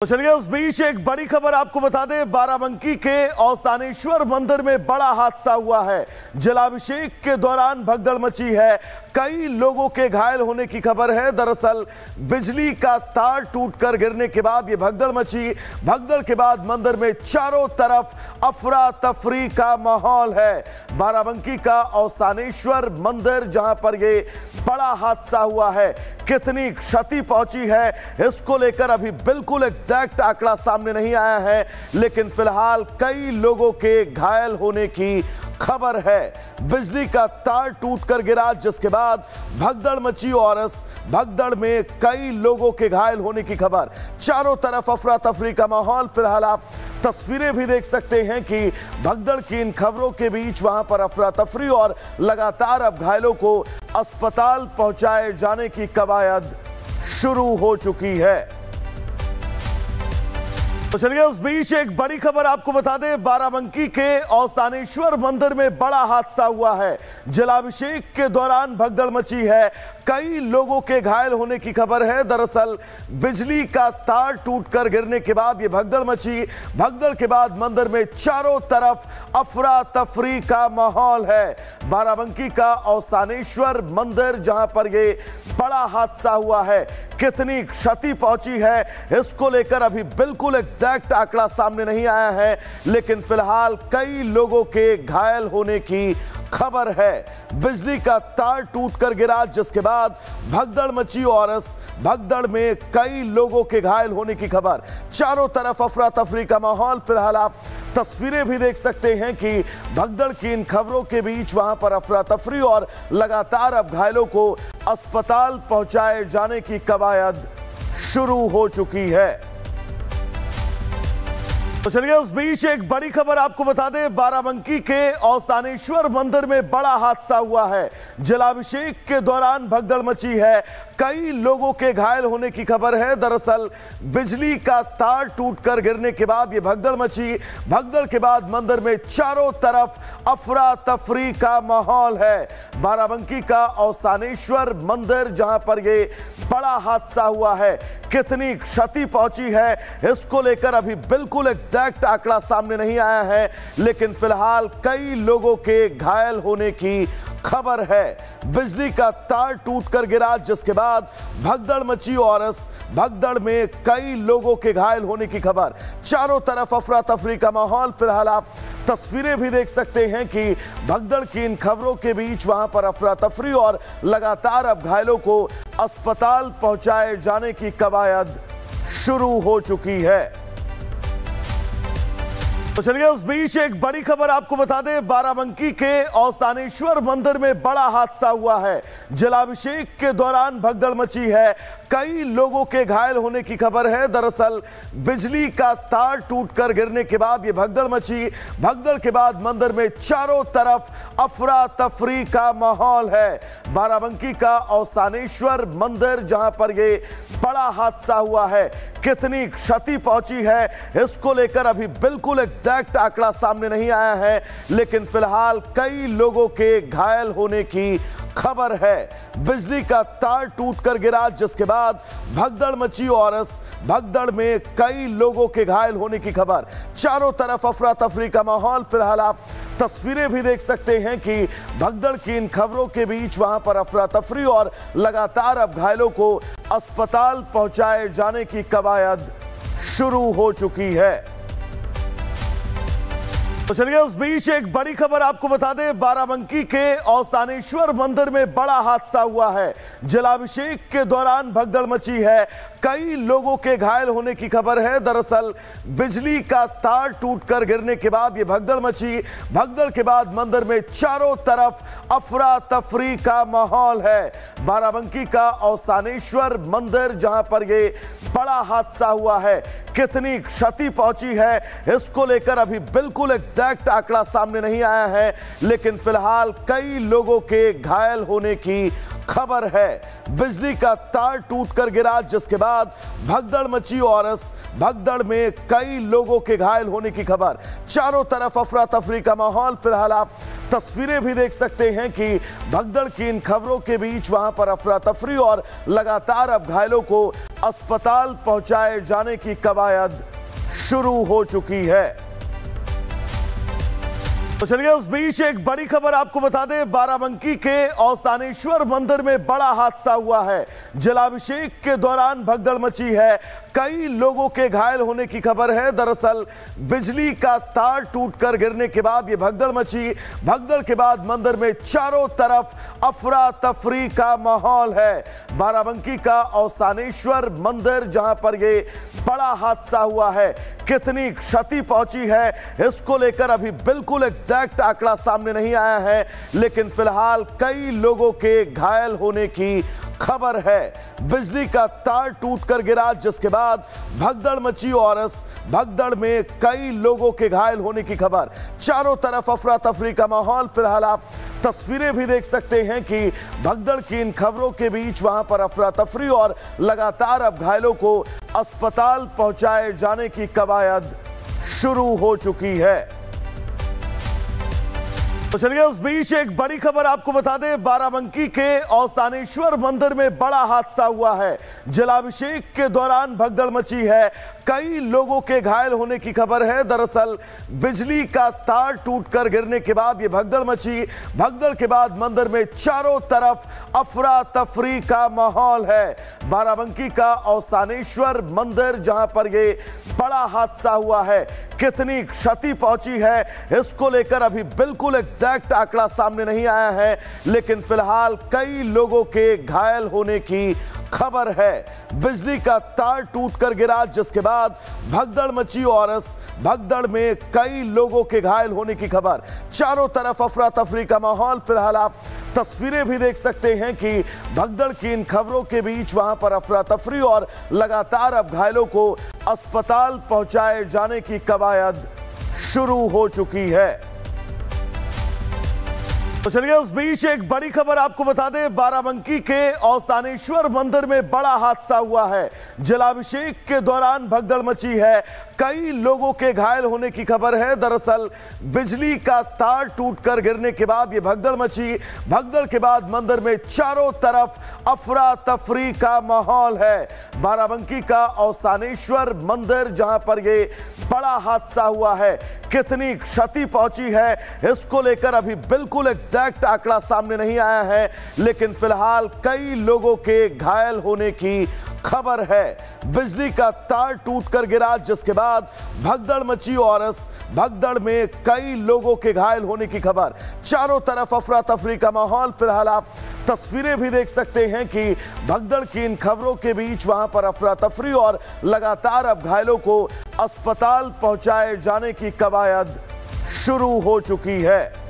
तो चलिए उस बीच एक बड़ी खबर आपको बता दें। बाराबंकी के औसानेश्वर मंदिर में बड़ा हादसा हुआ है। जलाभिषेक के दौरान भगदड़ मची है, कई लोगों के घायल होने की खबर है। दरअसल बिजली का तार टूटकर गिरने के बाद ये भगदड़ मची। भगदड़ के बाद मंदिर में चारों तरफ अफरा तफरी का माहौल है। बाराबंकी का औसानेश्वर मंदिर जहां पर ये बड़ा हादसा हुआ है, कितनी क्षति पहुंची है इसको लेकर अभी बिल्कुल एग्जैक्ट आंकड़ा सामने नहीं आया है, लेकिन फिलहाल कई लोगों के घायल होने की खबर है। बिजली का तार टूटकर गिरा जिसके बाद भगदड़ मची और इस भगदड़ में कई लोगों के घायल होने की खबर। चारों तरफ अफरा तफरी का माहौल। फिलहाल आप तस्वीरें भी देख सकते हैं कि भगदड़ की इन खबरों के बीच वहां पर अफरा तफरी और लगातार अब घायलों को अस्पताल पहुंचाए जाने की कवायद शुरू हो चुकी है। तो चलिए उस बीच एक बड़ी खबर आपको बता दें। बाराबंकी के औसानेश्वर मंदिर में बड़ा हादसा हुआ है। जलाभिषेक के दौरान भगदड़ मची है, कई लोगों के घायल होने की खबर है। दरअसल बिजली का तार टूटकर गिरने के बाद ये भगदड़ मची। भगदड़ के बाद मंदिर में चारों तरफ अफरा तफरी का माहौल है। बाराबंकी का औसानेश्वर मंदिर जहां पर ये बड़ा हादसा हुआ है, कितनी क्षति पहुंची है इसको लेकर अभी बिल्कुल एग्जैक्ट आंकड़ा सामने नहीं आया है, लेकिन फिलहाल कई लोगों के घायल होने की खबर है। बिजली का तार टूटकर गिरा जिसके बाद भगदड़ मची और इस भगदड़ में कई लोगों के घायल होने की खबर। चारों तरफ अफरा तफरी का माहौल। फिलहाल आप तस्वीरें भी देख सकते हैं कि भगदड़ की इन खबरों के बीच वहां पर अफरा तफरी और लगातार अब घायलों को अस्पताल पहुंचाए जाने की कवायद शुरू हो चुकी है। तो चलिए उस बीच एक बड़ी खबर आपको बता दें। बाराबंकी के औसानेश्वर मंदिर में बड़ा हादसा हुआ है। जलाभिषेक के दौरान भगदड़ मची है, कई लोगों के घायल होने की खबर है। दरअसल बिजली का तार टूटकर गिरने के बाद ये भगदड़ मची। भगदड़ के बाद मंदिर में चारों तरफ अफरा तफरी का माहौल है। बाराबंकी का औसानेश्वर मंदिर जहां पर ये बड़ा हादसा हुआ है, कितनी क्षति पहुंची है इसको लेकर अभी बिल्कुल एग्जैक्ट आंकड़ा सामने नहीं आया है, लेकिन फिलहाल कई लोगों के घायल होने की खबर है। बिजली का तार टूटकर गिरा जिसके बाद भगदड़ मची और इस भगदड़ में कई लोगों के घायल होने की खबर। चारों तरफ अफरा तफरी का माहौल। फिलहाल आप तस्वीरें भी देख सकते हैं कि भगदड़ की इन खबरों के बीच वहां पर अफरा तफरी और लगातार अब घायलों को अस्पताल पहुंचाए जाने की कवायद शुरू हो चुकी है। तो चलिए उस बीच एक बड़ी खबर आपको बता दें। बाराबंकी के औसानेश्वर मंदिर में बड़ा हादसा हुआ है। जलाभिषेक के दौरान भगदड़ मची है, कई लोगों के घायल होने की खबर है। दरअसल बिजली का तार टूटकर गिरने के बाद ये भगदड़ मची। भगदड़ के बाद मंदिर में चारों तरफ अफरा तफरी का माहौल है। बाराबंकी का औसानेश्वर मंदिर जहां पर ये बड़ा हादसा हुआ है, कितनी क्षति पहुंची है इसको लेकर अभी बिल्कुल एग्जैक्ट आंकड़ा सामने नहीं आया है, लेकिन फिलहाल कई लोगों के घायल होने की खबर है। बिजली का तार टूटकर गिरा जिसके बाद भगदड़ मची और इस भगदड़ में कई लोगों के घायल होने की खबर। चारों तरफ अफरा तफरी का माहौल। फिलहाल आप तस्वीरें भी देख सकते हैं कि भगदड़ की इन खबरों के बीच वहां पर अफरा तफरी और लगातार अब घायलों को अस्पताल पहुंचाए जाने की कवायद शुरू हो चुकी है। तो चलिए उस बीच एक बड़ी खबर आपको बता दें। बाराबंकी के औसानेश्वर मंदिर में बड़ा हादसा हुआ है। जलाभिषेक के दौरान भगदड़ मची है, कई लोगों के घायल होने की खबर है। दरअसल बिजली का तार टूटकर गिरने के बाद ये भगदड़ मची। भगदड़ के बाद मंदिर में चारों तरफ अफरा तफरी का माहौल है। बाराबंकी का औसानेश्वर मंदिर जहां पर ये बड़ा हादसा हुआ है, कितनी क्षति पहुंची है इसको लेकर अभी बिल्कुल एग्जैक्ट आंकड़ा सामने नहीं आया है, लेकिन फिलहाल कई लोगों के घायल होने की खबर है। बिजली का तार टूटकर गिरा, जिसके बाद भगदड़ मची और इस भगदड़ में कई लोगों के घायल होने की खबर। चारों तरफ अफरा तफरी का माहौल। फिलहाल आप तस्वीरें भी देख सकते हैं कि भगदड़ की इन खबरों के बीच वहां पर अफरा तफरी और लगातार अब घायलों को अस्पताल पहुंचाए जाने की कवायद शुरू हो चुकी है। तो चलिए उस बीच एक बड़ी खबर आपको बता दें, बाराबंकी के औसानेश्वर मंदिर में बड़ा हादसा हुआ है। जलाभिषेक के दौरान भगदड़ मची है, कई लोगों के घायल होने की खबर है। दरअसल बिजली का तार टूटकर गिरने के बाद यह भगदड़ मची। भगदड़ के बाद मंदिर में चारों तरफ अफरा तफरी का माहौल है। बाराबंकी का औसानेश्वर मंदिर जहां पर यह बड़ा हादसा हुआ है, कितनी क्षति पहुंची है इसको लेकर अभी बिल्कुल एग्जैक्ट आंकड़ा सामने नहीं आया है, लेकिन फिलहाल कई लोगों के घायल होने की खबर है। बिजली का तार टूटकर गिरा, जिसके बाद भगदड़ मची और इस भगदड़ में कई लोगों के घायल होने की खबर। चारों तरफ अफरा तफरी का माहौल। फिलहाल आप तस्वीरें भी देख सकते हैं कि भगदड़ की इन खबरों के बीच वहां पर अफरा तफरी और लगातार अब घायलों को अस्पताल पहुंचाए जाने की कवायद शुरू हो चुकी है। तो चलिए उस बीच एक बड़ी खबर आपको बता दें, बाराबंकी के औसानेश्वर मंदिर में बड़ा हादसा हुआ है। जलाभिषेक के दौरान भगदड़ मची है, कई लोगों के घायल होने की खबर है। दरअसल बिजली का तार टूटकर गिरने के बाद यह भगदड़ मची। भगदड़ के बाद मंदिर में चारों तरफ अफरा तफरी का माहौल है। बाराबंकी का औसानेश्वर मंदिर जहां पर यह बड़ा हादसा हुआ है, कितनी क्षति पहुंची है इसको लेकर अभी बिल्कुल एग्जैक्ट आंकड़ा सामने नहीं आया है, लेकिन फिलहाल कई लोगों के घायल होने की खबर है। बिजली का तार टूटकर गिरा, जिसके बाद भगदड़ मची और इस भगदड़ में कई लोगों के घायल होने की खबर। चारों तरफ अफरा तफरी का माहौल। फिलहाल आप तस्वीरें भी देख सकते हैं कि भगदड़ की इन खबरों के बीच वहां पर अफरा तफरी और लगातार अब घायलों को अस्पताल पहुंचाए जाने की कवायद शुरू हो चुकी है। तो चलिए उस बीच एक बड़ी खबर आपको बता दें, बाराबंकी के औसानेश्वर मंदिर में बड़ा हादसा हुआ है। जलाभिषेक के दौरान भगदड़ मची है, कई लोगों के घायल होने की खबर है। दरअसल बिजली का तार टूटकर गिरने के बाद यह भगदड़ मची। भगदड़ के बाद मंदिर में चारों तरफ अफरा तफरी का माहौल है। बाराबंकी का औसानेश्वर मंदिर जहां पर यह बड़ा हादसा हुआ है, कितनी क्षति पहुंची है इसको लेकर अभी बिल्कुल एग्जैक्ट आंकड़ा सामने नहीं आया है, लेकिन फिलहाल कई लोगों के घायल होने की खबर है। बिजली का तार टूटकर गिरा, जिसके बाद भगदड़ मची और इस भगदड़ में कई लोगों के घायल होने की खबर। चारों तरफ अफरा तफरी का माहौल। फिलहाल आप तस्वीरें भी देख सकते हैं कि भगदड़ की इन खबरों के बीच वहां पर अफरा तफरी और लगातार अब घायलों को अस्पताल पहुंचाए जाने की कवायद शुरू हो चुकी है।